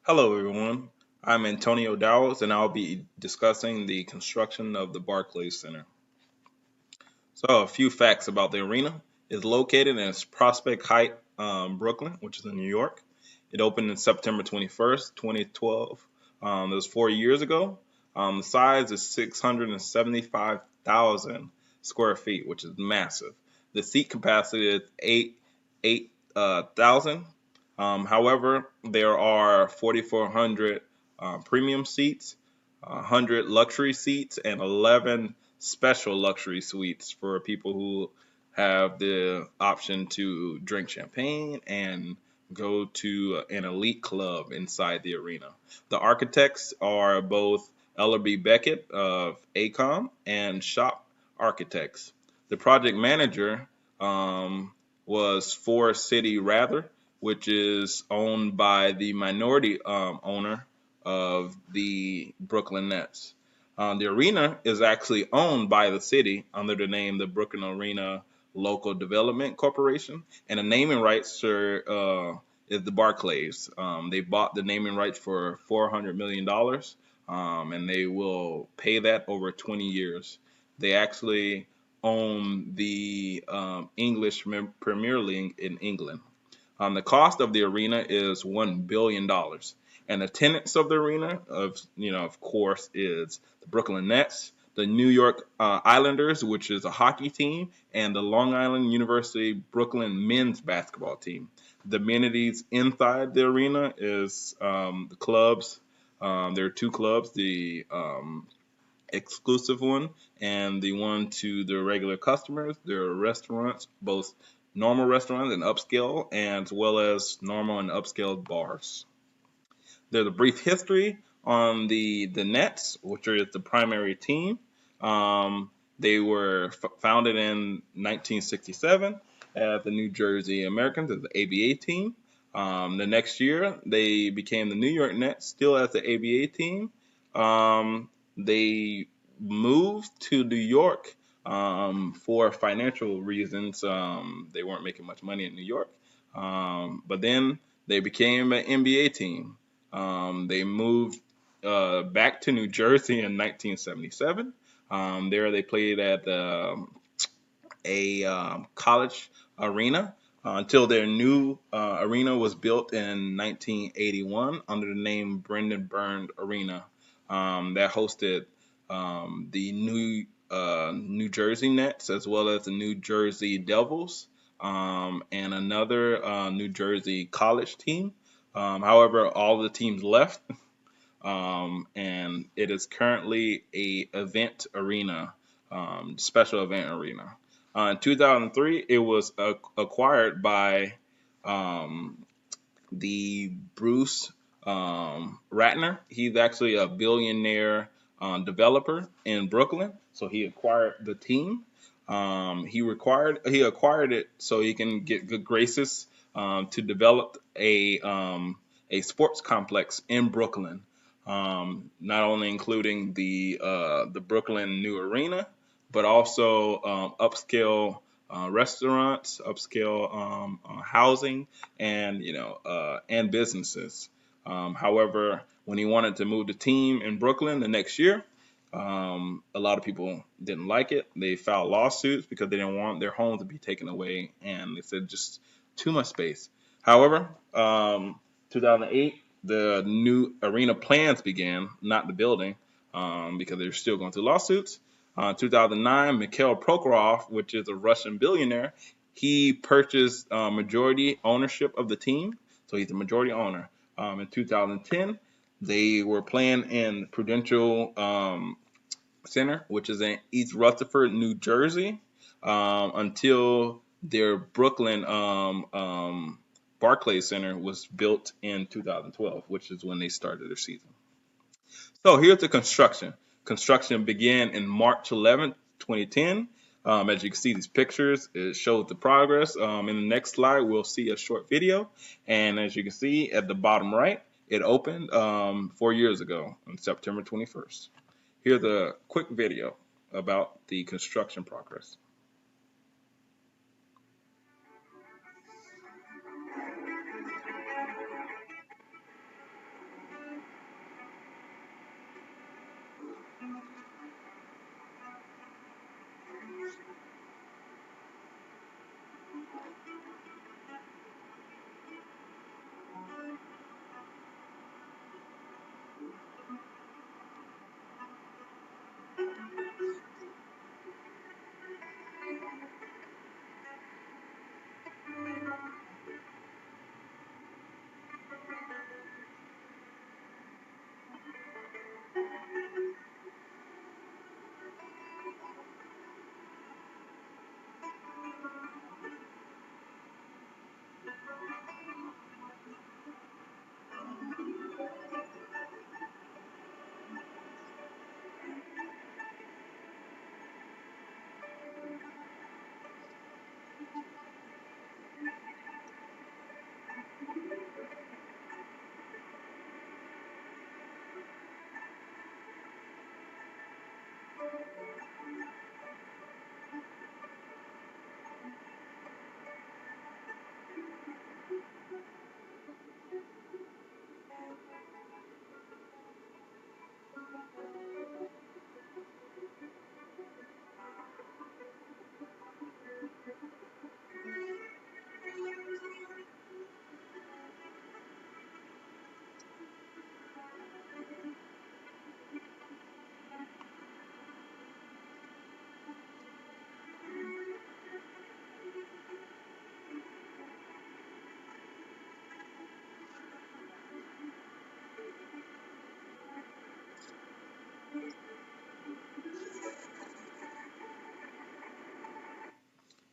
Hello, everyone. I'm Antonio Dowles, and I'll be discussing the construction of the Barclays Center. So, a few facts about the arena. It's located in Prospect Height, Brooklyn, which is in New York. It opened in September 21st, 2012. That was 4 years ago. The size is 675,000 square feet, which is massive. The seat capacity is eight thousand. However, there are 4,400 premium seats, 100 luxury seats, and 11 special luxury suites for people who have the option to drink champagne and go to an elite club inside the arena. The architects are both Ellerby Beckett of ACOM and Shop Architects. The project manager um, was For City Rather, which is owned by the minority owner of the Brooklyn Nets. The arena is actually owned by the city under the name the Brooklyn Arena Local Development Corporation, and the naming rights is the Barclays. They bought the naming rights for $400 million, and they will pay that over 20 years. They actually own the English Premier League in England. The cost of the arena is $1 billion, and the tenants of the arena, of course, is the Brooklyn Nets, the New York Islanders, which is a hockey team, and the Long Island University Brooklyn men's basketball team. The amenities inside the arena is the clubs. There are two clubs: the exclusive one and the one to the regular customers. There are restaurants, both normal restaurants and upscale, as well as normal and upscale bars. There's a brief history on the Nets, which is the primary team. They were founded in 1967 as the New Jersey Americans, as the ABA team. The next year, they became the New York Nets, still as the ABA team. They moved to New York for financial reasons. They weren't making much money in New York. But then they became an NBA team. They moved back to New Jersey in 1977. There they played at a college arena until their new arena was built in 1981 under the name Brendan Byrne Arena, that hosted the New Jersey Nets as well as the New Jersey Devils, and another New Jersey college team. However, all the teams left, and it is currently a event arena, special event arena. In 2003, it was acquired by um, the Bruce Ratner. He's actually a billionaire developer in Brooklyn, so he acquired the team. He acquired it so he can get good graces to develop a sports complex in Brooklyn, not only including the Brooklyn New Arena, but also upscale restaurants, upscale housing, and and businesses. However, when he wanted to move the team in Brooklyn the next year, a lot of people didn't like it. They filed lawsuits because they didn't want their homes to be taken away, and they said just too much space. However, 2008, the new arena plans began, not the building, because they're still going through lawsuits. 2009, Mikhail Prokhorov, which is a Russian billionaire, he purchased majority ownership of the team, so he's a majority owner. In 2010, they were playing in Prudential Center, which is in East Rutherford, New Jersey, until their Brooklyn Barclays Center was built in 2012, which is when they started their season. So here's the construction. Construction began in March 11th, 2010. As you can see these pictures, it shows the progress. In the next slide, we'll see a short video. And as you can see at the bottom right, it opened 4 years ago on September 21st. Here's a quick video about the construction progress.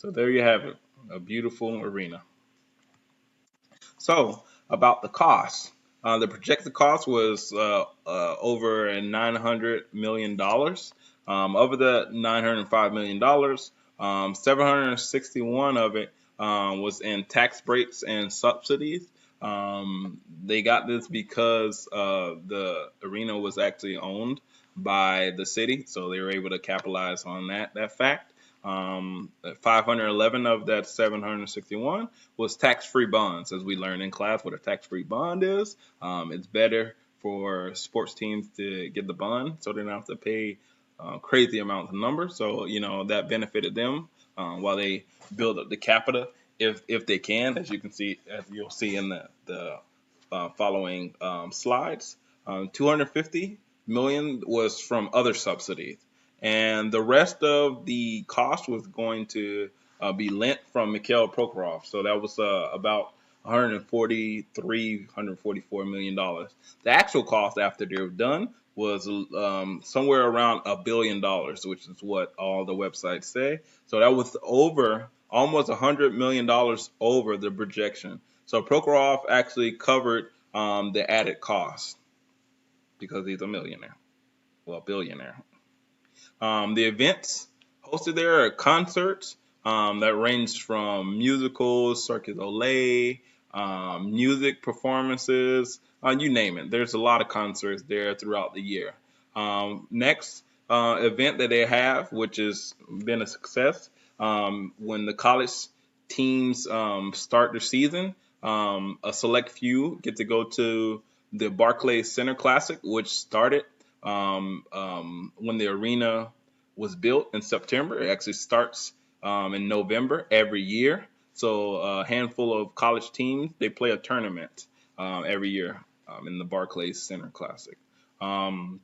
So there you have it, a beautiful arena. So about the cost, the projected cost was over $900 million. Of the $905 million, 761 of it was in tax breaks and subsidies. They got this because the arena was actually owned by the city, so they were able to capitalize on that fact. 511 of that 761 was tax-free bonds, as we learned in class what a tax-free bond is. It's better for sports teams to get the bond, so they don't have to pay crazy amounts of numbers. So that benefited them while they build up the capital, if they can, as you can see, as you'll see in the following slides. 250 million was from other subsidies, and the rest of the cost was going to be lent from Mikhail Prokhorov. So that was about 143, $144 million. The actual cost after they're done was somewhere around $1 billion, which is what all the websites say. So that was over almost $100 million over the projection. So Prokhorov actually covered the added cost because he's a millionaire, well, billionaire. The events hosted there are concerts that range from musicals, Cirque du Soleil, music performances, you name it. There's a lot of concerts there throughout the year. Next event that they have, which has been a success, when the college teams start their season, a select few get to go to the Barclays Center Classic, which started when the arena was built in September. It actually starts in November every year. So a handful of college teams, they play a tournament every year in the Barclays Center Classic. Um,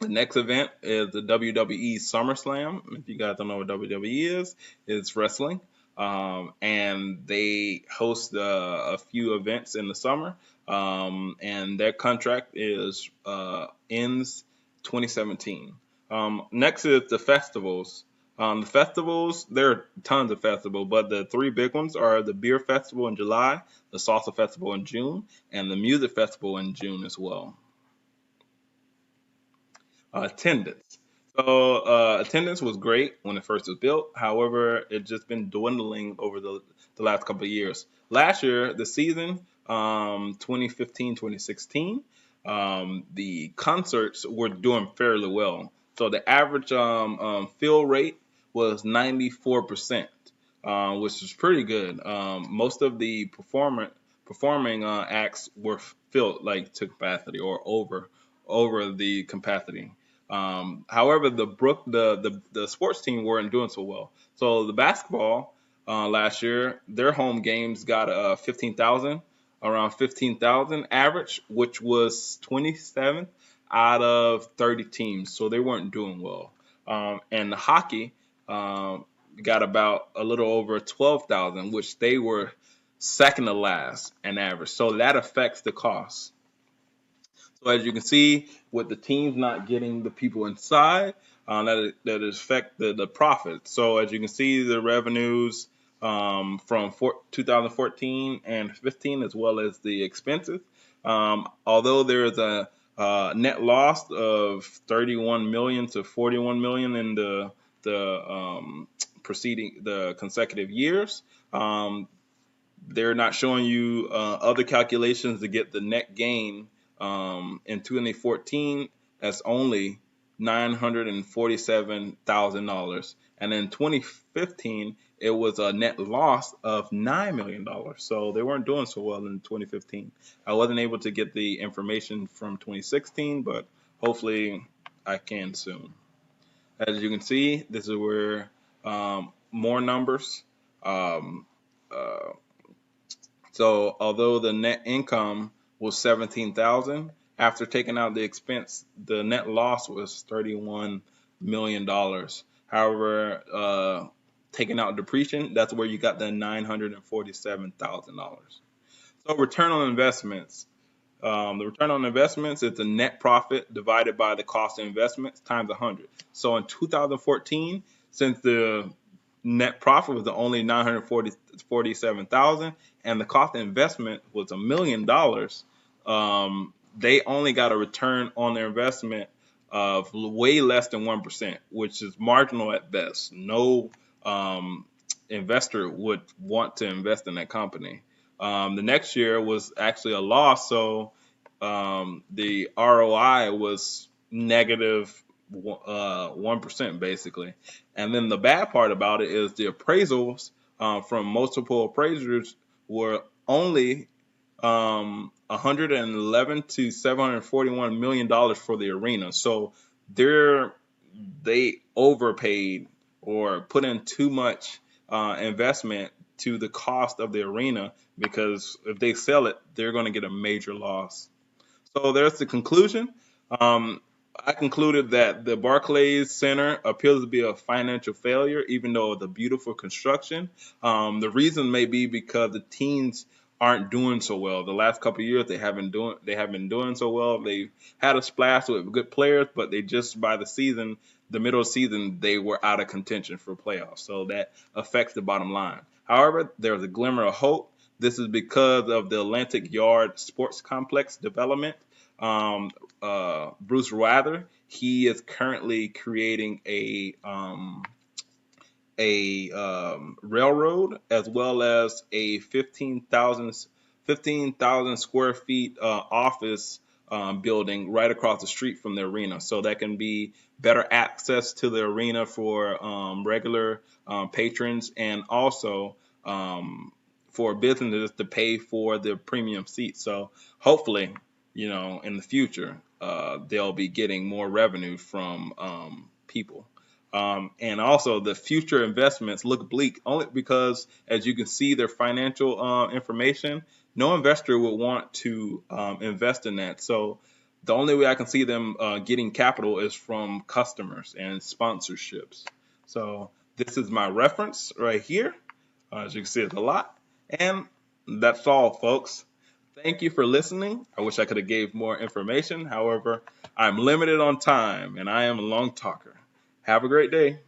the next event is the WWE SummerSlam. If you guys don't know what WWE is, it's wrestling. And they host a few events in the summer. And their contract is ends 2017. Next is the festivals. The festivals, there are tons of festivals, but the three big ones are the Beer Festival in July, the Salsa Festival in June, and the Music Festival in June as well. Attendance. So attendance was great when it first was built. However, it's just been dwindling over the last couple of years. Last year, the season, 2015, 2016, the concerts were doing fairly well. So the average fill rate was 94%, which is pretty good. Most of the performing acts were filled like to capacity or over the capacity. However, the sports team weren't doing so well. So the basketball last year, their home games got 15,000, around 15,000 average, which was 27th out of 30 teams. So they weren't doing well. And the hockey um, got about a little over 12,000, which they were second to last in average. So that affects the cost. So as you can see, with the teams not getting the people inside, that affect the profit. So as you can see, the revenues from 2014 and 15, as well as the expenses. Although there is a net loss of 31 million to 41 million in the preceding the consecutive years. They're not showing you other calculations to get the net gain in 2014 as only $947,000, and in 2015 it was a net loss of $9 million. So they weren't doing so well in 2015. I wasn't able to get the information from 2016, but hopefully I can soon. As you can see, this is where more numbers. Um, uh, so although the net income was 17,000, after taking out the expense, the net loss was $31 million. However, taking out depreciation, that's where you got the $947,000. So return on investments. The return on investments is the net profit divided by the cost of investments times 100. So in 2014, since the net profit was only 947,000 and the cost of investment was $1 million, they only got a return on their investment of way less than 1%, which is marginal at best. No investor would want to invest in that company. The next year was actually a loss, so the ROI was negative 1% basically. And then the bad part about it is the appraisals from multiple appraisers were only 111 to 741 million dollars for the arena. So they overpaid or put in too much investment to the cost of the arena, because if they sell it, they're going to get a major loss. So there's the conclusion. Um, I concluded that the Barclays Center appears to be a financial failure, even though the beautiful construction. The reason may be because the teams aren't doing so well. The last couple of years they haven't been doing so well. They had a splash with good players, but they just by the middle of the season, they were out of contention for playoffs. So that affects the bottom line. However, there's a glimmer of hope. This is because of the Atlantic Yard Sports Complex development. Bruce Rather, he is currently creating a railroad, as well as a 15,000 square feet office building right across the street from the arena. So that can be better access to the arena for regular patrons, and also for businesses to pay for the premium seats. So hopefully, in the future, they'll be getting more revenue from people. And also, the future investments look bleak only because, as you can see, their financial information, no investor would want to invest in that. So, the only way I can see them getting capital is from customers and sponsorships. So, this is my reference right here. As you can see, it's a lot. And that's all, folks. Thank you for listening. I wish I could have gave more information. However, I'm limited on time and I am a long talker. Have a great day.